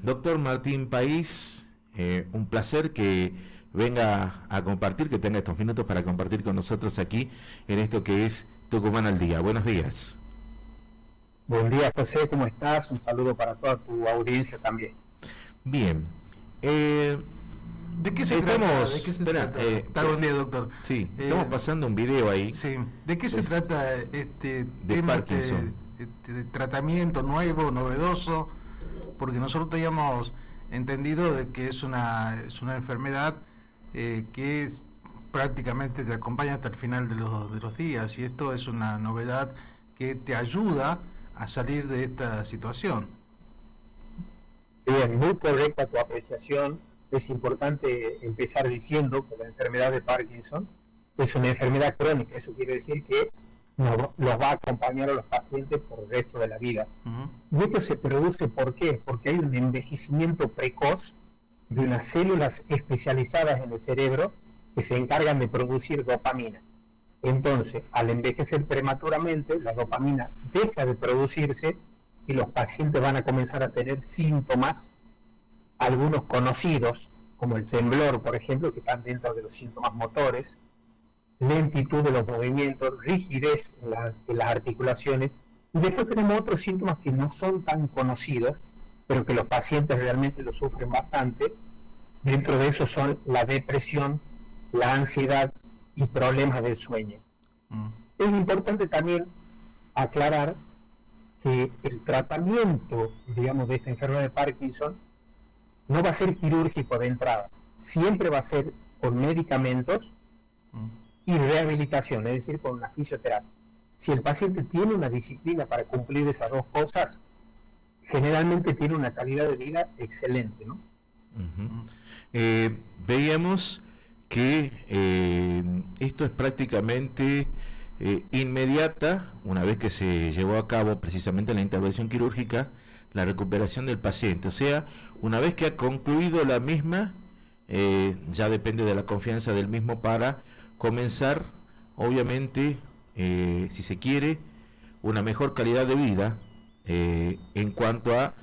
Doctor Martín País, un placer que venga a compartir, que tenga estos minutos para compartir con nosotros aquí en esto que es Tucumán al Día. Buenos días. Buen día, José, ¿cómo estás? Un saludo para toda tu audiencia también. Bien. ¿De qué se trata? ¿De qué se trata? Buen día, doctor. Sí, estamos pasando un video ahí. Sí. ¿De qué se trata este de tema, Parkinson? Este tratamiento nuevo, novedoso? Porque nosotros teníamos entendido de que es una enfermedad que prácticamente te acompaña hasta el final de los días, y esto es una novedad que te ayuda a salir de esta situación. Bien, muy correcta tu apreciación. Es importante empezar diciendo que la enfermedad de Parkinson es una enfermedad crónica. Eso quiere decir que los va a acompañar a los pacientes por el resto de la vida. Y esto se produce, ¿por qué? Porque hay un envejecimiento precoz de unas células especializadas en el cerebro que se encargan de producir dopamina. Entonces, al envejecer prematuramente, la dopamina deja de producirse y los pacientes van a comenzar a tener síntomas, algunos conocidos, como el temblor, por ejemplo, que están dentro de los síntomas motores, lentitud de los movimientos, rigidez en las articulaciones, y después tenemos otros síntomas que no son tan conocidos, pero que los pacientes realmente lo sufren bastante. Dentro de eso son la depresión, la ansiedad y problemas del sueño. Es importante también aclarar que el tratamiento, digamos, de esta enfermedad de Parkinson no va a ser quirúrgico de entrada, siempre va a ser con medicamentos y rehabilitación, es decir, con una fisioterapia. Si el paciente tiene una disciplina para cumplir esas dos cosas, generalmente tiene una calidad de vida excelente, ¿no? Veíamos que esto es prácticamente inmediata, una vez que se llevó a cabo precisamente la intervención quirúrgica, la recuperación del paciente. O sea, una vez que ha concluido la misma, ya depende de la confianza del mismo para comenzar, obviamente, si se quiere, una mejor calidad de vida en cuanto a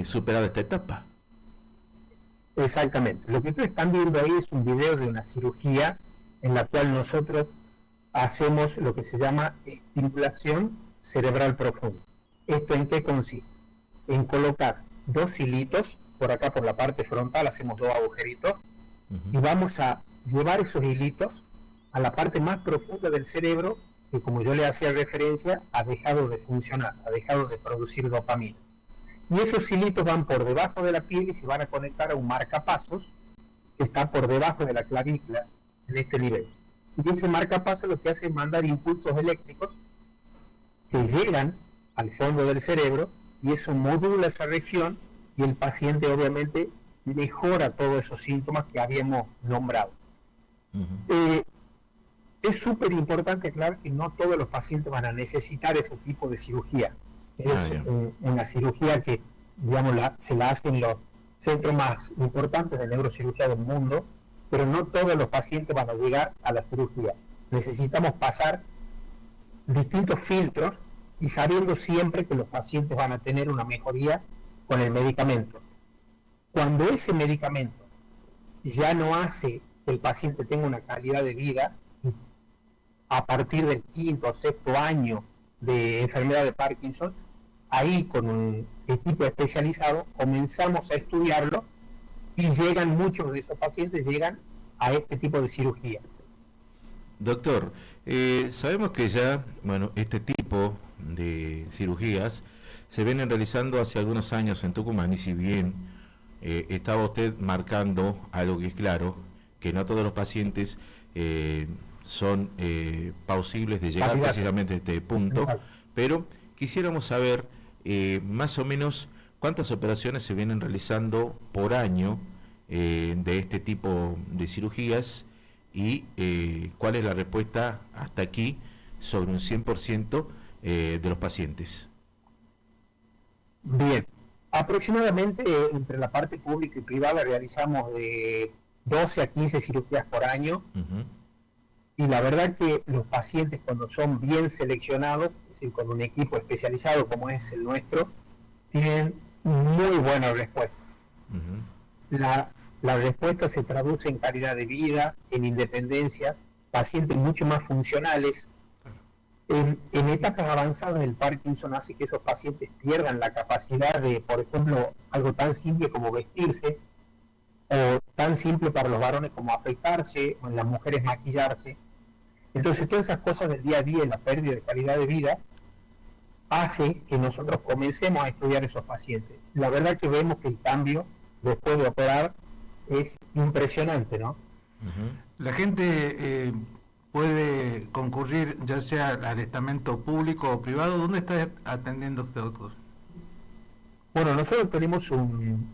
superar esta etapa. Exactamente. Lo que ustedes están viendo ahí es un video de una cirugía en la cual nosotros hacemos lo que se llama estimulación cerebral profunda. ¿Esto en qué consiste? En colocar dos hilitos, por acá por la parte frontal hacemos dos agujeritos, y vamos a llevar esos hilitos a la parte más profunda del cerebro, que, como yo le hacía referencia, ha dejado de funcionar, ha dejado de producir dopamina. Y esos hilitos van por debajo de la piel y se van a conectar a un marcapasos que está por debajo de la clavícula en este nivel. Y ese marcapasos lo que hace es mandar impulsos eléctricos que llegan al fondo del cerebro, y eso modula esa región, y el paciente obviamente mejora todos esos síntomas que habíamos nombrado. Es súper importante aclarar que no todos los pacientes van a necesitar ese tipo de cirugía. Es una cirugía que, digamos, se la hacen en los centros más importantes de neurocirugía del mundo, pero no todos los pacientes van a llegar a la cirugía. Necesitamos pasar distintos filtros y sabiendo siempre que los pacientes van a tener una mejoría con el medicamento. Cuando ese medicamento ya no hace que el paciente tenga una calidad de vida, a partir del quinto o sexto año de enfermedad de Parkinson, ahí con un equipo especializado comenzamos a estudiarlo, y llegan muchos de esos pacientes llegan a este tipo de cirugía. Doctor, sabemos que ya, este tipo de cirugías se vienen realizando hace algunos años en Tucumán, y si bien estaba usted marcando algo que es claro, que no todos los pacientes son plausibles de llegar precisamente a este punto, pero quisiéramos saber más o menos cuántas operaciones se vienen realizando por año de este tipo de cirugías, y cuál es la respuesta hasta aquí sobre un 100% de los pacientes. Bien, aproximadamente entre la parte pública y privada realizamos de 12 a 15 cirugías por año. Y la verdad que los pacientes, cuando son bien seleccionados, es decir, con un equipo especializado como es el nuestro, tienen muy buena respuesta. la respuesta se traduce en calidad de vida, en independencia, pacientes mucho más funcionales. En etapas avanzadas del Parkinson hace que esos pacientes pierdan la capacidad de, por ejemplo, algo tan simple como vestirse, o tan simple para los varones como afeitarse, o en las mujeres maquillarse. Entonces todas esas cosas del día a día, la pérdida de calidad de vida, hace que nosotros comencemos a estudiar esos pacientes. La verdad que vemos que el cambio después de operar es impresionante, ¿no? La gente puede concurrir ya sea al estamento público o privado. ¿Dónde está atendiendo usted, doctor? Bueno, nosotros tenemos un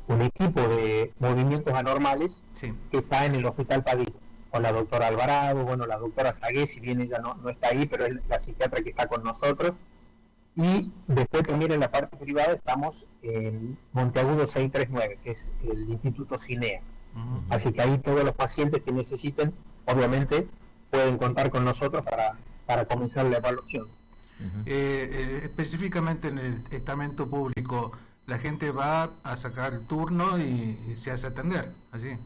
equipo de movimientos anormales que está en el Hospital Padilla, con la doctora Alvarado, bueno, la doctora Sagué, si bien ella no está ahí, pero es la psiquiatra que está con nosotros. Y después también en la parte privada estamos en Monteagudo 639, que es el Instituto Cinea. Así que ahí todos los pacientes que necesiten, obviamente, pueden contar con nosotros para comenzar la evaluación. Específicamente en el estamento público, la gente va a sacar el turno y se hace atender, ¿así?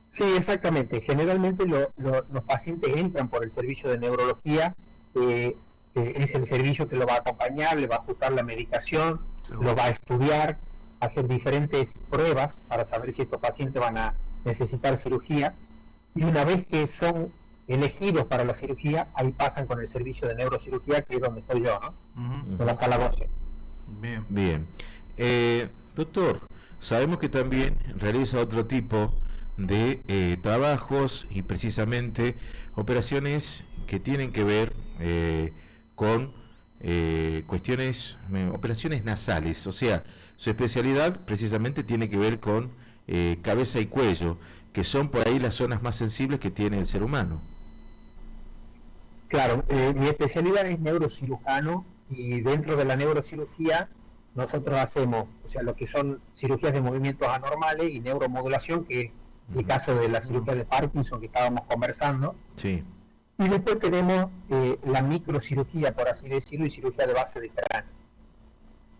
Sí, exactamente. Generalmente los pacientes entran por el servicio de neurología, es el servicio que lo va a acompañar, le va a ajustar la medicación, lo va a estudiar, hacer diferentes pruebas para saber si estos pacientes van a necesitar cirugía, y una vez que son elegidos para la cirugía, ahí pasan con el servicio de neurocirugía, que es donde estoy yo, ¿no? En la sala 12. Bien. Doctor, sabemos que también realiza otro tipo de trabajos y precisamente operaciones que tienen que ver con cuestiones, operaciones nasales, o sea, su especialidad precisamente tiene que ver con cabeza y cuello, que son por ahí las zonas más sensibles que tiene el ser humano. Claro, mi especialidad es neurocirujano, y dentro de la neurocirugía nosotros hacemos, o sea, lo que son cirugías de movimientos anormales y neuromodulación, que es el caso de la cirugía de Parkinson que estábamos conversando. Sí. Y después tenemos la microcirugía, por así decirlo, y cirugía de base de cráneo.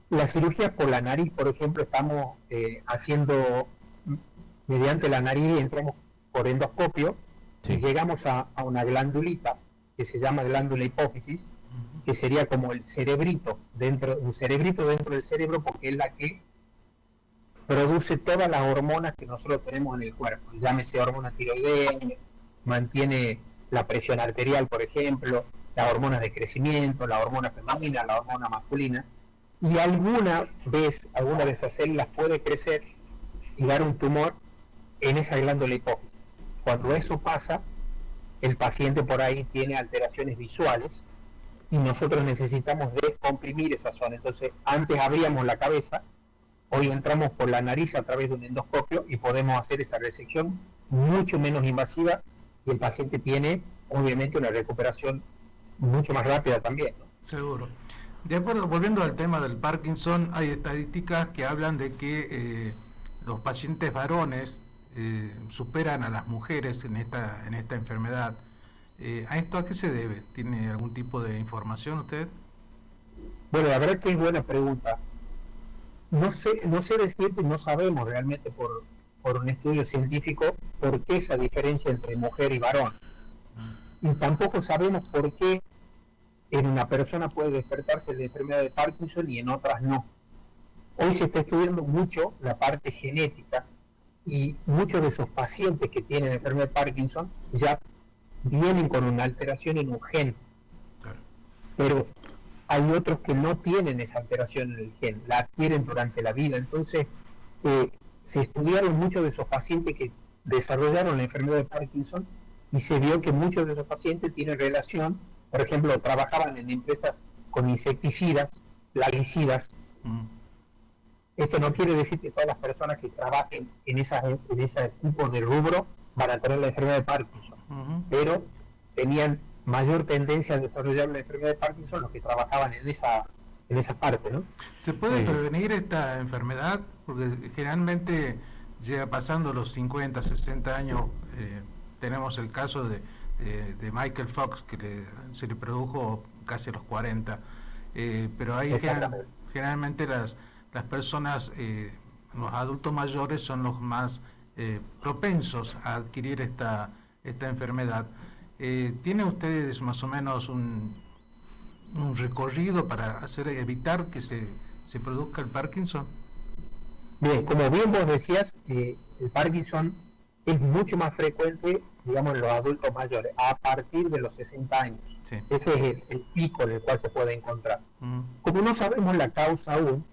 La cirugía por la nariz, por ejemplo, estamos haciendo mediante la nariz, entramos por endoscopio, y llegamos a una glandulita que se llama glándula hipófisis, que sería como el cerebrito, un cerebrito dentro del cerebro, porque es la que produce todas las hormonas que nosotros tenemos en el cuerpo, llámese hormona tiroidea, mantiene la presión arterial, por ejemplo, las hormonas de crecimiento, la hormona femenina, la hormona masculina, y alguna de esas células puede crecer y dar un tumor en esa glándula hipófisis. Cuando eso pasa, el paciente por ahí tiene alteraciones visuales y nosotros necesitamos descomprimir esa zona. Entonces, antes abríamos la cabeza, hoy entramos por la nariz a través de un endoscopio y podemos hacer esa resección mucho menos invasiva, y el paciente tiene, obviamente, una recuperación mucho más rápida también, ¿no? Seguro. De acuerdo, volviendo al tema del Parkinson, hay estadísticas que hablan de que los pacientes varones superan a las mujeres en esta enfermedad. ¿A esto a qué se debe? ¿Tiene algún tipo de información usted? Bueno, la verdad que es buena pregunta. No sé decirte, no sabemos realmente por un estudio científico por qué esa diferencia entre mujer y varón. Y tampoco sabemos por qué en una persona puede despertarse la enfermedad de Parkinson y en otras no. Hoy se está estudiando mucho la parte genética, y muchos de esos pacientes que tienen enfermedad de Parkinson ya vienen con una alteración en un gen. Pero hay otros que no tienen esa alteración en el gen, la adquieren durante la vida. Entonces, se estudiaron muchos de esos pacientes que desarrollaron la enfermedad de Parkinson, y se vio que muchos de esos pacientes tienen relación, por ejemplo, trabajaban en empresas con insecticidas, plaguicidas. Esto no quiere decir que todas las personas que trabajen en ese tipo de rubro van a tener la enfermedad de Parkinson, pero tenían mayor tendencia a desarrollar la enfermedad de Parkinson los que trabajaban en esa parte, ¿no? ¿Se puede prevenir esta enfermedad? Porque generalmente llega pasando los 50, 60 años. Tenemos el caso de Michael Fox, que se le produjo casi a los 40, pero ahí generalmente las las personas, los adultos mayores son los más propensos a adquirir esta enfermedad. ¿Tienen ustedes más o menos un recorrido para evitar que se produzca el Parkinson? Bien, como bien vos decías, el Parkinson es mucho más frecuente, digamos, en los adultos mayores, a partir de los 60 años. Sí. Ese es el pico en el cual se puede encontrar. Uh-huh. Como no sabemos la causa aún,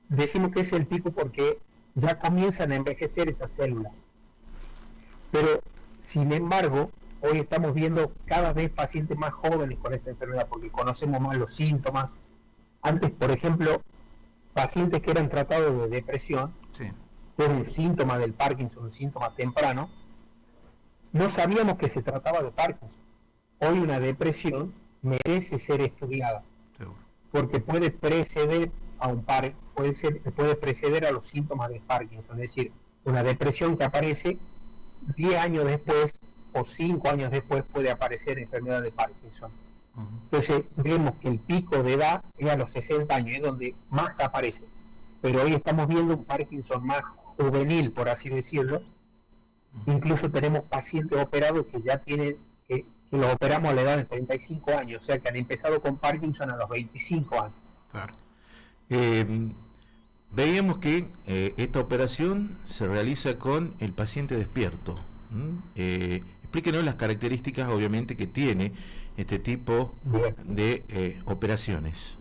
decimos que es el pico porque ya comienzan a envejecer esas células. Pero, sin embargo, hoy estamos viendo cada vez pacientes más jóvenes con esta enfermedad porque conocemos más los síntomas. Antes, por ejemplo, pacientes que eran tratados de depresión, sí, que es un síntoma del Parkinson, un síntoma temprano, no sabíamos que se trataba de Parkinson. Hoy una depresión merece ser estudiada, seguro, porque puede preceder a puede preceder a los síntomas del Parkinson, es decir, una depresión que aparece 10 años después o 5 años después puede aparecer enfermedad de Parkinson. uh-huh. Entonces vemos que el pico de edad es a los 60 años, es donde más aparece. Pero hoy estamos viendo un Parkinson más juvenil, por así decirlo. Incluso tenemos pacientes operados que ya tienen, que los operamos a la edad de 35 años, o sea que han empezado con Parkinson a los 25 años. Claro. Veíamos que esta operación se realiza con el paciente despierto. Explíquenos las características, obviamente, que tiene este tipo de operaciones.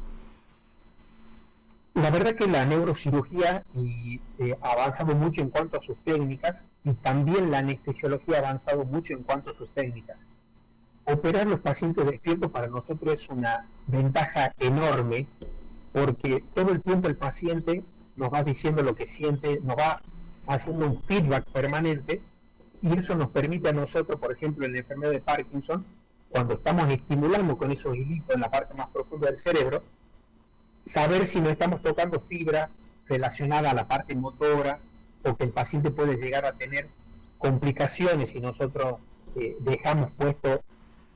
La verdad que la neurocirugía ha avanzado mucho en cuanto a sus técnicas y también la anestesiología ha avanzado mucho en cuanto a sus técnicas. Operar los pacientes despiertos para nosotros es una ventaja enorme porque todo el tiempo el paciente nos va diciendo lo que siente, nos va haciendo un feedback permanente y eso nos permite a nosotros, por ejemplo, en la enfermedad de Parkinson, cuando estamos estimulando con esos hilitos en la parte más profunda del cerebro, saber si no estamos tocando fibra relacionada a la parte motora o que el paciente puede llegar a tener complicaciones si nosotros dejamos puesto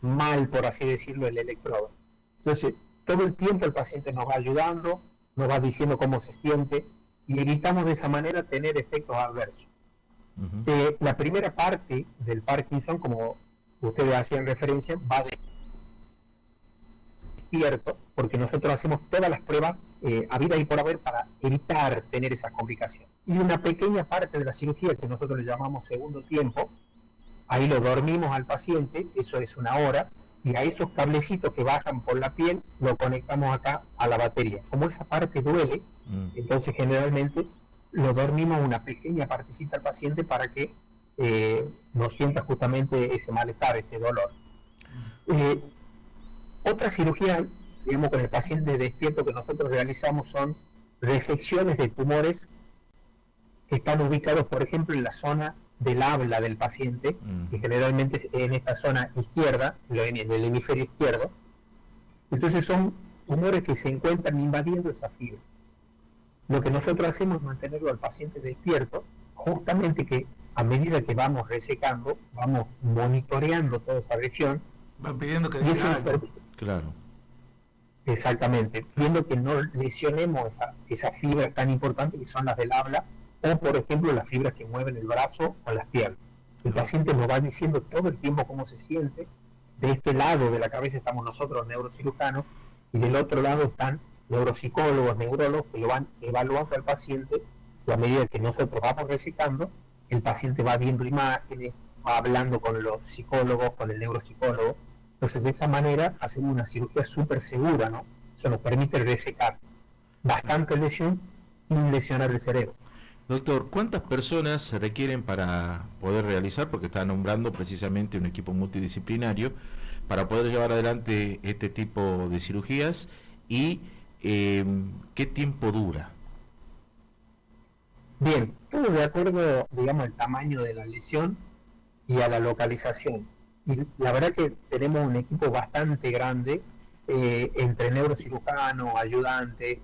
mal, por así decirlo, el electrodo. Entonces, todo el tiempo el paciente nos va ayudando, nos va diciendo cómo se siente y evitamos de esa manera tener efectos adversos. Uh-huh. La primera parte del Parkinson, como ustedes hacían referencia, va de despierto, porque nosotros hacemos todas las pruebas habidas y por haber para evitar tener esas complicaciones. Y una pequeña parte de la cirugía que nosotros le llamamos segundo tiempo, ahí lo dormimos al paciente, eso es 1 hora, y a esos cablecitos que bajan por la piel lo conectamos acá a la batería. Como esa parte duele, entonces generalmente lo dormimos una pequeña partecita al paciente para que no sienta justamente ese malestar, ese dolor. Otra cirugía, digamos, con el paciente despierto que nosotros realizamos son resecciones de tumores que están ubicados, por ejemplo, en la zona del habla del paciente, que generalmente en esta zona izquierda, en el hemisferio izquierdo. Entonces son tumores que se encuentran invadiendo esa fibra. Lo que nosotros hacemos es mantenerlo al paciente despierto, justamente que a medida que vamos resecando, vamos monitoreando toda esa región. Van pidiendo que diga algo. Claro. Exactamente, viendo que no lesionemos esa fibra tan importante que son las del habla, o por ejemplo las fibras que mueven el brazo o las piernas. El paciente nos va diciendo todo el tiempo cómo se siente. De este lado de la cabeza estamos nosotros, neurocirujanos, y del otro lado están neuropsicólogos, neurólogos, que lo van evaluando al paciente, y a medida que nosotros vamos resecando, el paciente va viendo imágenes, va hablando con los psicólogos, con el neuropsicólogo. Entonces de esa manera hacemos una cirugía súper segura, ¿no? Eso nos permite resecar bastante lesión sin lesionar el cerebro. Doctor, ¿cuántas personas se requieren para poder realizar, porque está nombrando precisamente un equipo multidisciplinario, para poder llevar adelante este tipo de cirugías y qué tiempo dura? Bien, todo de acuerdo, digamos, al tamaño de la lesión y a la localización. Y la verdad que tenemos un equipo bastante grande, entre neurocirujanos, ayudantes,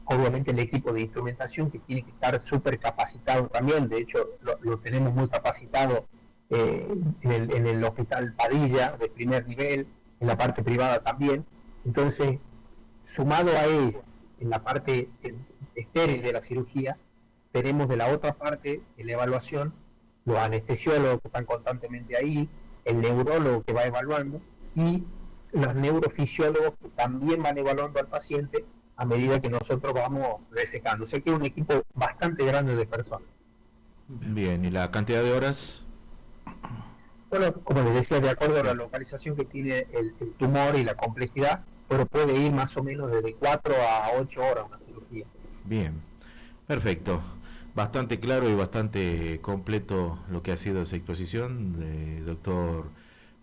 obviamente el equipo de instrumentación que tiene que estar súper capacitado también. De hecho lo tenemos muy capacitado en el hospital Padilla de primer nivel, en la parte privada también. Entonces, sumado a ellas, en la parte estéril de la cirugía, tenemos de la otra parte en la evaluación los anestesiólogos que están constantemente ahí, el neurólogo que va evaluando y los neurofisiólogos que también van evaluando al paciente a medida que nosotros vamos resecando. O sea que es un equipo bastante grande de personas. Bien, ¿y la cantidad de horas? Bueno, como les decía, de acuerdo a la localización que tiene el tumor y la complejidad, pero puede ir más o menos desde 4 a 8 horas una cirugía. Bien, perfecto. Bastante claro y bastante completo lo que ha sido esa exposición de doctor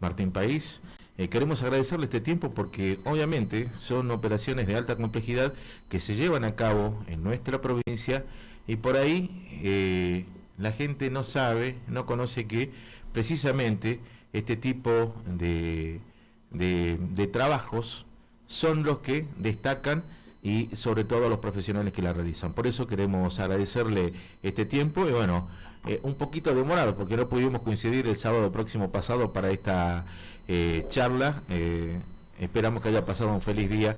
Martín País. Queremos agradecerle este tiempo porque obviamente son operaciones de alta complejidad que se llevan a cabo en nuestra provincia y por ahí la gente no sabe, no conoce que precisamente este tipo de trabajos son los que destacan y sobre todo a los profesionales que la realizan. Por eso queremos agradecerle este tiempo y bueno, un poquito demorado porque no pudimos coincidir el sábado próximo pasado para esta charla. Esperamos que haya pasado un feliz día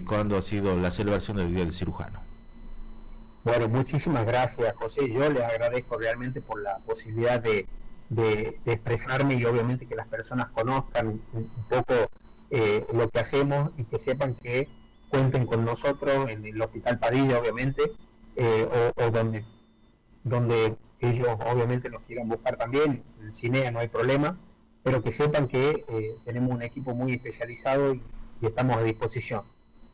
cuando ha sido la celebración del Día del Cirujano. Bueno, muchísimas gracias, José. Yo les agradezco realmente por la posibilidad de expresarme y obviamente que las personas conozcan un poco lo que hacemos y que sepan que cuenten con nosotros en el Hospital Padilla, obviamente, o donde ellos obviamente nos quieran buscar también, en el CINEA no hay problema, pero que sepan que tenemos un equipo muy especializado y estamos a disposición.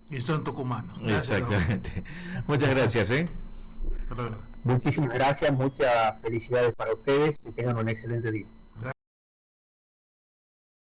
Y son tucumanos. Exactamente. Muchas gracias. Muchísimas gracias, muchas felicidades para ustedes, que tengan un excelente día.